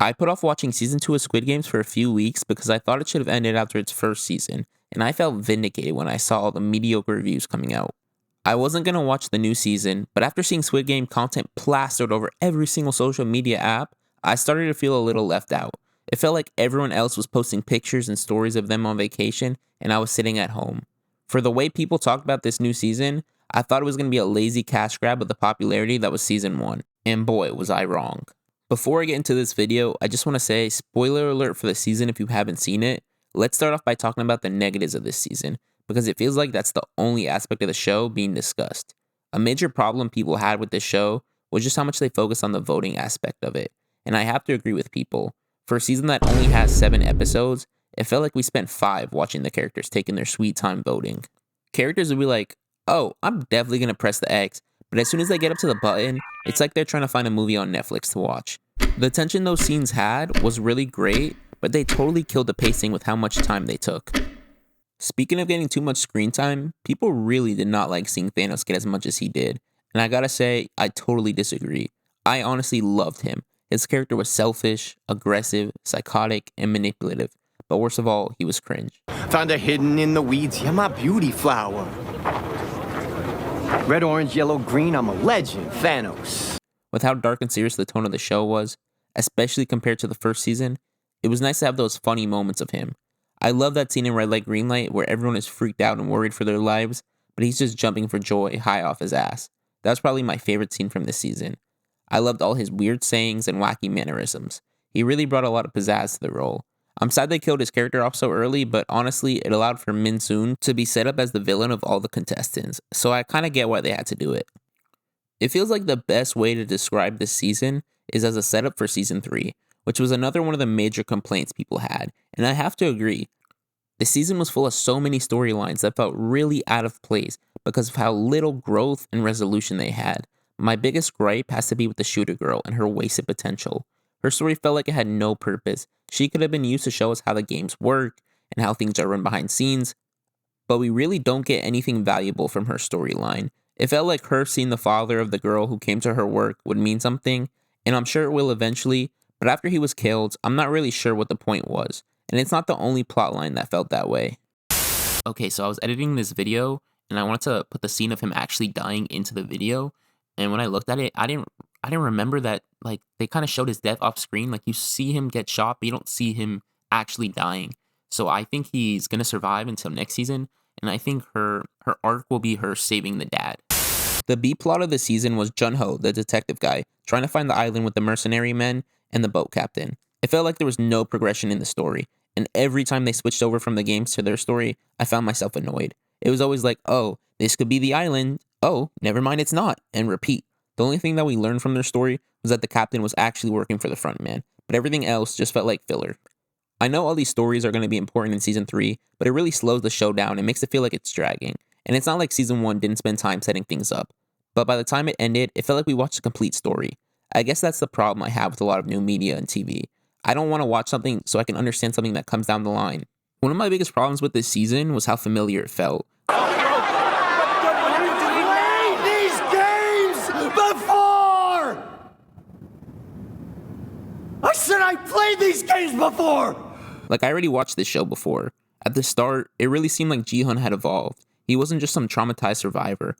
I put off watching season 2 of Squid Games for a few weeks because I thought it should have ended after its first season, and I felt vindicated when I saw all the mediocre reviews coming out. I wasn't going to watch the new season, but after seeing Squid Game content plastered over every single social media app, I started to feel a little left out. It felt like everyone else was posting pictures and stories of them on vacation, and I was sitting at home. For the way people talked about this new season, I thought it was going to be a lazy cash grab of the popularity that was season 1, and boy, was I wrong. Before I get into this video, I just want to say, spoiler alert for the season if you haven't seen it. Let's start off by talking about the negatives of this season, because it feels like that's the only aspect of the show being discussed. A major problem people had with this show was just how much they focused on the voting aspect of it, and I have to agree with people. For a season that only has 7 episodes, it felt like we spent 5 watching the characters taking their sweet time voting. Characters would be like, oh, I'm definitely going to press the X, but as soon as they get up to the button, it's like they're trying to find a movie on Netflix to watch. The tension those scenes had was really great, but they totally killed the pacing with how much time they took. Speaking of getting too much screen time, people really did not like seeing Thanos get as much as he did, and I gotta say, I totally disagree. I honestly loved him. His character was selfish, aggressive, psychotic, and manipulative, but worst of all, he was cringe. Found her hidden in the weeds, you're my beauty flower. Red, orange, yellow, green, I'm a legend, Thanos. With how dark and serious the tone of the show was, especially compared to the first season, it was nice to have those funny moments of him. I love that scene in Red Light, Green Light where everyone is freaked out and worried for their lives, but he's just jumping for joy high off his ass. That's probably my favorite scene from this season. I loved all his weird sayings and wacky mannerisms. He really brought a lot of pizzazz to the role. I'm sad they killed his character off so early, but honestly, it allowed for Min Soon to be set up as the villain of all the contestants, so I kinda get why they had to do it. It feels like the best way to describe this season is as a setup for season 3, which was another one of the major complaints people had, and I have to agree. The season was full of so many storylines that felt really out of place because of how little growth and resolution they had. My biggest gripe has to be with the shooter girl and her wasted potential. Her story felt like it had no purpose. She could have been used to show us how the games work and how things are run behind scenes, but we really don't get anything valuable from her storyline. It felt like her seeing the father of the girl who came to her work would mean something, and I'm sure it will eventually, but after he was killed, I'm not really sure what the point was, and it's not the only plotline that felt that way. Okay, so I was editing this video, and I wanted to put the scene of him actually dying into the video, and when I looked at it, I didn't remember that, like, they kind of showed his death off screen. Like, you see him get shot, but you don't see him actually dying. So I think he's gonna survive until next season, and I think her arc will be her saving the dad. The B plot of the season was Jun-ho, the detective guy, trying to find the island with the mercenary men and the boat captain. It felt like there was no progression in the story, and every time they switched over from the games to their story, I found myself annoyed. It was always like, oh, this could be the island. Oh, never mind, it's not, and repeat. The only thing that we learned from their story was that the captain was actually working for the front man, but everything else just felt like filler. I know all these stories are going to be important in season 3, but it really slows the show down and makes it feel like it's dragging. And it's not like season 1 didn't spend time setting things up, but by the time it ended, it felt like we watched a complete story. I guess that's the problem I have with a lot of new media and TV. I don't want to watch something so I can understand something that comes down the line. One of my biggest problems with this season was how familiar it felt. I said I played these games before! Like, I already watched this show before. At the start, it really seemed like Gi-hun had evolved. He wasn't just some traumatized survivor.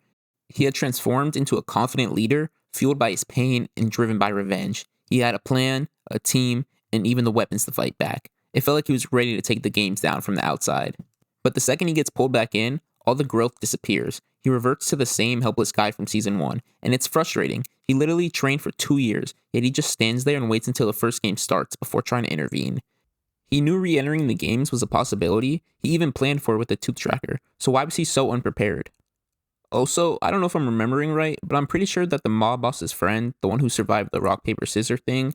He had transformed into a confident leader, fueled by his pain and driven by revenge. He had a plan, a team, and even the weapons to fight back. It felt like he was ready to take the games down from the outside. But the second he gets pulled back in, all the growth disappears. He reverts to the same helpless guy from season 1, and it's frustrating. He literally trained for 2 years, yet he just stands there and waits until the first game starts before trying to intervene. He knew re-entering the games was a possibility. He even planned for it with the tooth tracker, so why was he so unprepared? Also, I don't know if I'm remembering right, but I'm pretty sure that the mob boss's friend, the one who survived the rock, paper, scissors thing,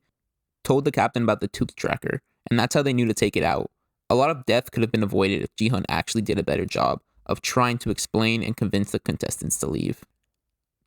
told the captain about the tooth tracker, and that's how they knew to take it out. A lot of death could have been avoided if Gi-hun actually did a better job of trying to explain and convince the contestants to leave.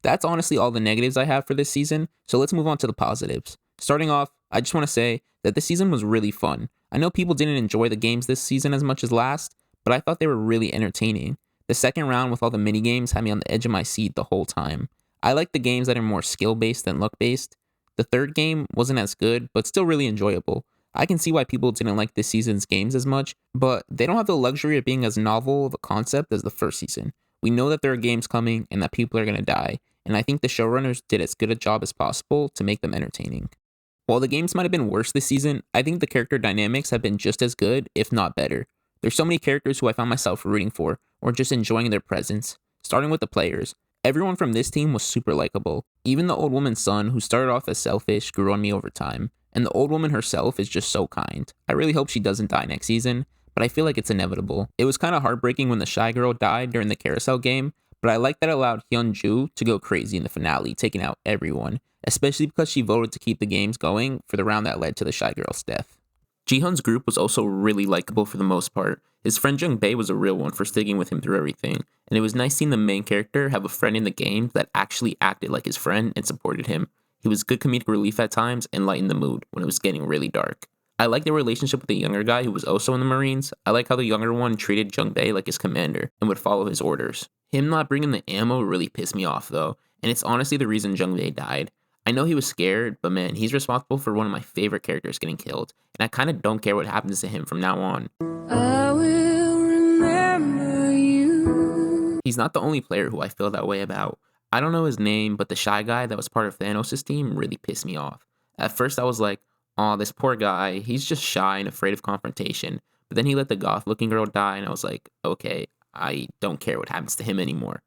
That's honestly all the negatives I have for this season, so let's move on to the positives. Starting off, I just want to say that this season was really fun. I know people didn't enjoy the games this season as much as last, but I thought they were really entertaining. The second round with all the mini games had me on the edge of my seat the whole time. I like the games that are more skill-based than luck-based. The third game wasn't as good, but still really enjoyable. I can see why people didn't like this season's games as much, but they don't have the luxury of being as novel of a concept as the first season. We know that there are games coming and that people are going to die, and I think the showrunners did as good a job as possible to make them entertaining. While the games might have been worse this season, I think the character dynamics have been just as good, if not better. There's so many characters who I found myself rooting for, or just enjoying their presence. Starting with the players. Everyone from this team was super likable. Even the old woman's son, who started off as selfish, grew on me over time. And the old woman herself is just so kind. I really hope she doesn't die next season, but I feel like it's inevitable. It was kind of heartbreaking when the shy girl died during the carousel game, but I like that it allowed Hyun-ju to go crazy in the finale, taking out everyone, especially because she voted to keep the games going for the round that led to the shy girl's death. Gi-hun's group was also really likable for the most part. His friend Jung-bae was a real one for sticking with him through everything, and it was nice seeing the main character have a friend in the game that actually acted like his friend and supported him. He was good comedic relief at times and lightened the mood when it was getting really dark. I like the relationship with the younger guy who was also in the Marines. I like how the younger one treated Jung-bae like his commander and would follow his orders. Him not bringing the ammo really pissed me off though, and it's honestly the reason Jung-bae died. I know he was scared, but man, he's responsible for one of my favorite characters getting killed, and I kind of don't care what happens to him from now on. I will remember you. He's not the only player who I feel that way about. I don't know his name, but the shy guy that was part of Thanos' team really pissed me off. At first I was like, aw, this poor guy, he's just shy and afraid of confrontation. But then he let the goth-looking girl die, and I was like, okay, I don't care what happens to him anymore.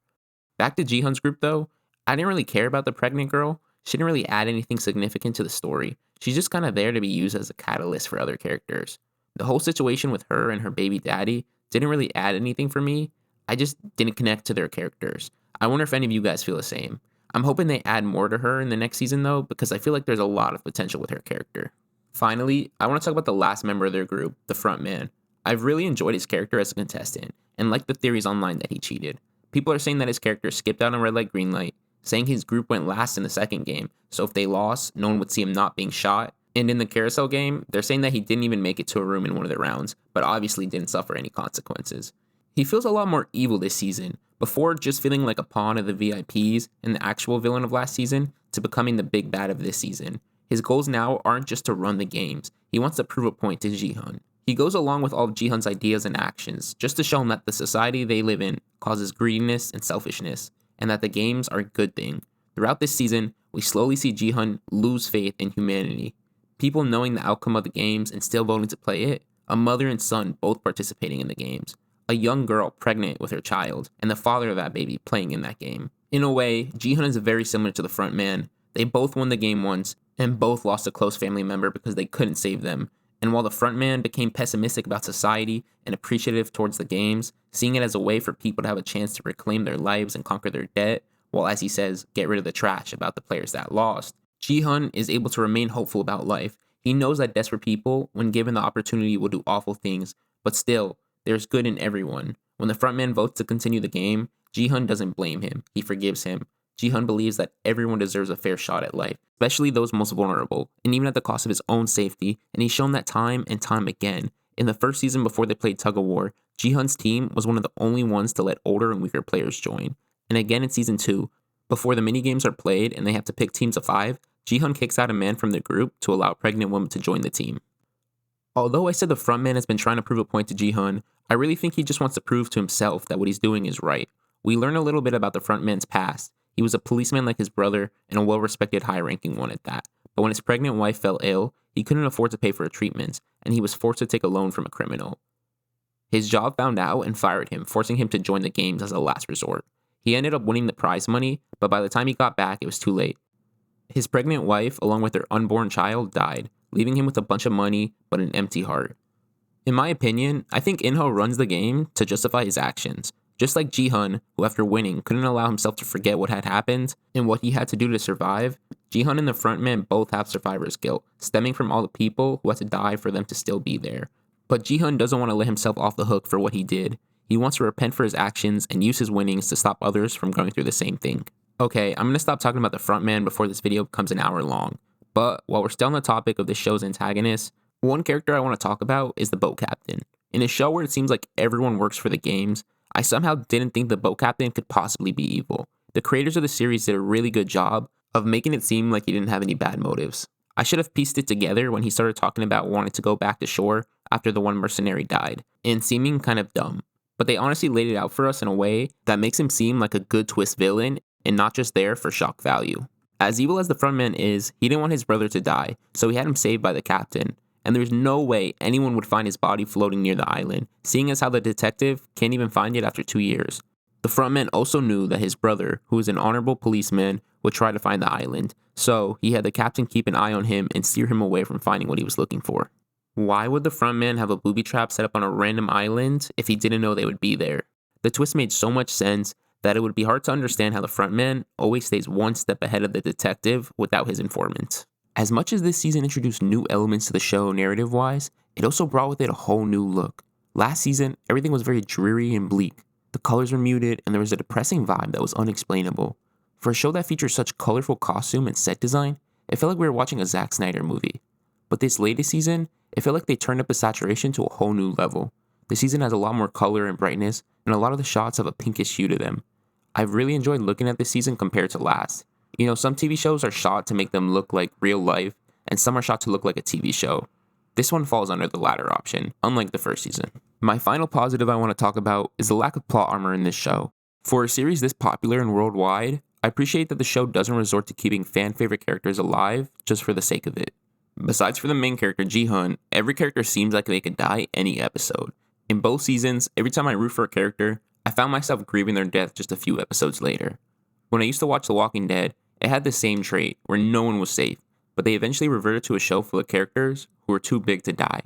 Back to Gi-hun's group though, I didn't really care about the pregnant girl. She didn't really add anything significant to the story. She's just kind of there to be used as a catalyst for other characters. The whole situation with her and her baby daddy didn't really add anything for me. I just didn't connect to their characters. I wonder if any of you guys feel the same. I'm hoping they add more to her in the next season though, because I feel like there's a lot of potential with her character. Finally, I want to talk about the last member of their group, the front man. I've really enjoyed his character as a contestant, and like the theories online that he cheated. People are saying that his character skipped out on red light, green light, saying his group went last in the second game, so if they lost, no one would see him not being shot. And in the carousel game, they're saying that he didn't even make it to a room in one of the rounds, but obviously didn't suffer any consequences. He feels a lot more evil this season, before just feeling like a pawn of the VIPs and the actual villain of last season, to becoming the big bad of this season. His goals now aren't just to run the games, he wants to prove a point to Gi-hun. He goes along with all of Gi-hun's ideas and actions, just to show him that the society they live in causes greediness and selfishness, and that the games are a good thing. Throughout this season, we slowly see Gi-hun lose faith in humanity. People knowing the outcome of the games and still voting to play it, a mother and son both participating in the games, a young girl pregnant with her child, and the father of that baby playing in that game. In a way, Gi-hun is very similar to the front man. They both won the game once, and both lost a close family member because they couldn't save them. And while the front man became pessimistic about society and appreciative towards the games, seeing it as a way for people to have a chance to reclaim their lives and conquer their debt, while, as he says, get rid of the trash about the players that lost, Gi-hun is able to remain hopeful about life. He knows that desperate people, when given the opportunity, will do awful things, but still, there's good in everyone. When the front man votes to continue the game, Gi-hun doesn't blame him, he forgives him. Gi-hun believes that everyone deserves a fair shot at life, especially those most vulnerable, and even at the cost of his own safety, and he's shown that time and time again. In the first season before they played Tug of War, Gi-hun's team was one of the only ones to let older and weaker players join. And again in season 2, before the minigames are played and they have to pick teams of 5, Gi-hun kicks out a man from the group to allow a pregnant woman to join the team. Although I said the frontman has been trying to prove a point to Gi-hun, I really think he just wants to prove to himself that what he's doing is right. We learn a little bit about the frontman's past. He was a policeman like his brother, and a well-respected high-ranking one at that. But when his pregnant wife fell ill, he couldn't afford to pay for her treatment, and he was forced to take a loan from a criminal. His job found out and fired him, forcing him to join the games as a last resort. He ended up winning the prize money, but by the time he got back, it was too late. His pregnant wife, along with their unborn child, died, leaving him with a bunch of money, but an empty heart. In my opinion, I think In-ho runs the game to justify his actions. Just like Gi-hun, who after winning couldn't allow himself to forget what had happened and what he had to do to survive, Gi-hun and the frontman both have survivor's guilt, stemming from all the people who had to die for them to still be there. But Gi-hun doesn't want to let himself off the hook for what he did. He wants to repent for his actions and use his winnings to stop others from going through the same thing. Okay, I'm going to stop talking about the frontman before this video becomes an hour long. But while we're still on the topic of the show's antagonists, one character I want to talk about is the boat captain. In a show where it seems like everyone works for the games, I somehow didn't think the boat captain could possibly be evil. The creators of the series did a really good job of making it seem like he didn't have any bad motives. I should have pieced it together when he started talking about wanting to go back to shore after the one mercenary died, and seeming kind of dumb. But they honestly laid it out for us in a way that makes him seem like a good twist villain and not just there for shock value. As evil as the frontman is, he didn't want his brother to die, so he had him saved by the captain. And there's no way anyone would find his body floating near the island, seeing as how the detective can't even find it after 2 years. The frontman also knew that his brother, who is an honorable policeman, would try to find the island, so he had the captain keep an eye on him and steer him away from finding what he was looking for. Why would the frontman have a booby trap set up on a random island if he didn't know they would be there? The twist made so much sense that it would be hard to understand how the frontman always stays one step ahead of the detective without his informant. As much as this season introduced new elements to the show narrative-wise, it also brought with it a whole new look. Last season, everything was very dreary and bleak. The colors were muted, and there was a depressing vibe that was unexplainable. For a show that features such colorful costume and set design, it felt like we were watching a Zack Snyder movie. But this latest season, it felt like they turned up the saturation to a whole new level. The season has a lot more color and brightness, and a lot of the shots have a pinkish hue to them. I've really enjoyed looking at this season compared to last. You know, some TV shows are shot to make them look like real life, and some are shot to look like a TV show. This one falls under the latter option, unlike the first season. My final positive I want to talk about is the lack of plot armor in this show. For a series this popular and worldwide, I appreciate that the show doesn't resort to keeping fan-favorite characters alive just for the sake of it. Besides for the main character, Gi-hun, every character seems like they could die any episode. In both seasons, every time I root for a character, I found myself grieving their death just a few episodes later. When I used to watch The Walking Dead, it had the same trait, where no one was safe, but they eventually reverted to a show full of characters who were too big to die.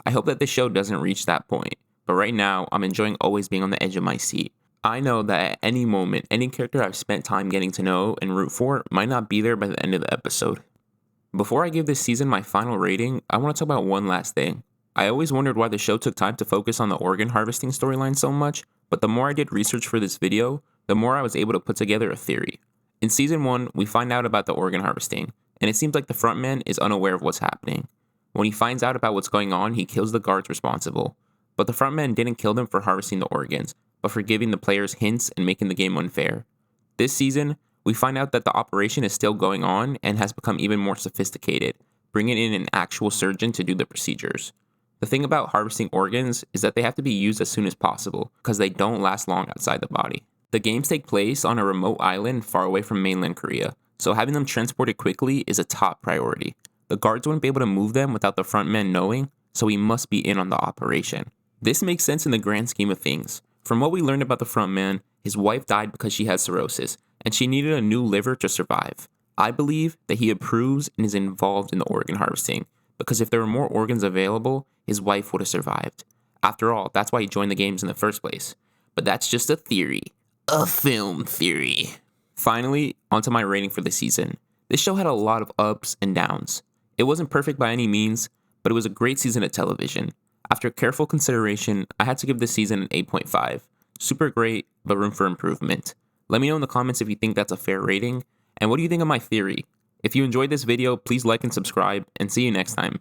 I hope that this show doesn't reach that point, but right now, I'm enjoying always being on the edge of my seat. I know that at any moment, any character I've spent time getting to know and root for might not be there by the end of the episode. Before I give this season my final rating, I want to talk about one last thing. I always wondered why the show took time to focus on the organ harvesting storyline so much, but the more I did research for this video, the more I was able to put together a theory. In season 1, we find out about the organ harvesting, and it seems like the frontman is unaware of what's happening. When he finds out about what's going on, he kills the guards responsible. But the frontman didn't kill them for harvesting the organs, but for giving the players hints and making the game unfair. This season, we find out that the operation is still going on and has become even more sophisticated, bringing in an actual surgeon to do the procedures. The thing about harvesting organs is that they have to be used as soon as possible, because they don't last long outside the body. The games take place on a remote island far away from mainland Korea, so having them transported quickly is a top priority. The guards wouldn't be able to move them without the frontman knowing, so he must be in on the operation. This makes sense in the grand scheme of things. From what we learned about the frontman, his wife died because she had cirrhosis, and she needed a new liver to survive. I believe that he approves and is involved in the organ harvesting, because if there were more organs available, his wife would have survived. After all, that's why he joined the games in the first place. But that's just a theory. A film theory. Finally, onto my rating for the season. This show had a lot of ups and downs. It wasn't perfect by any means, but it was a great season of television. After careful consideration, I had to give this season an 8.5. Super great, but room for improvement. Let me know in the comments if you think that's a fair rating, and what do you think of my theory? If you enjoyed this video, please like and subscribe, and see you next time.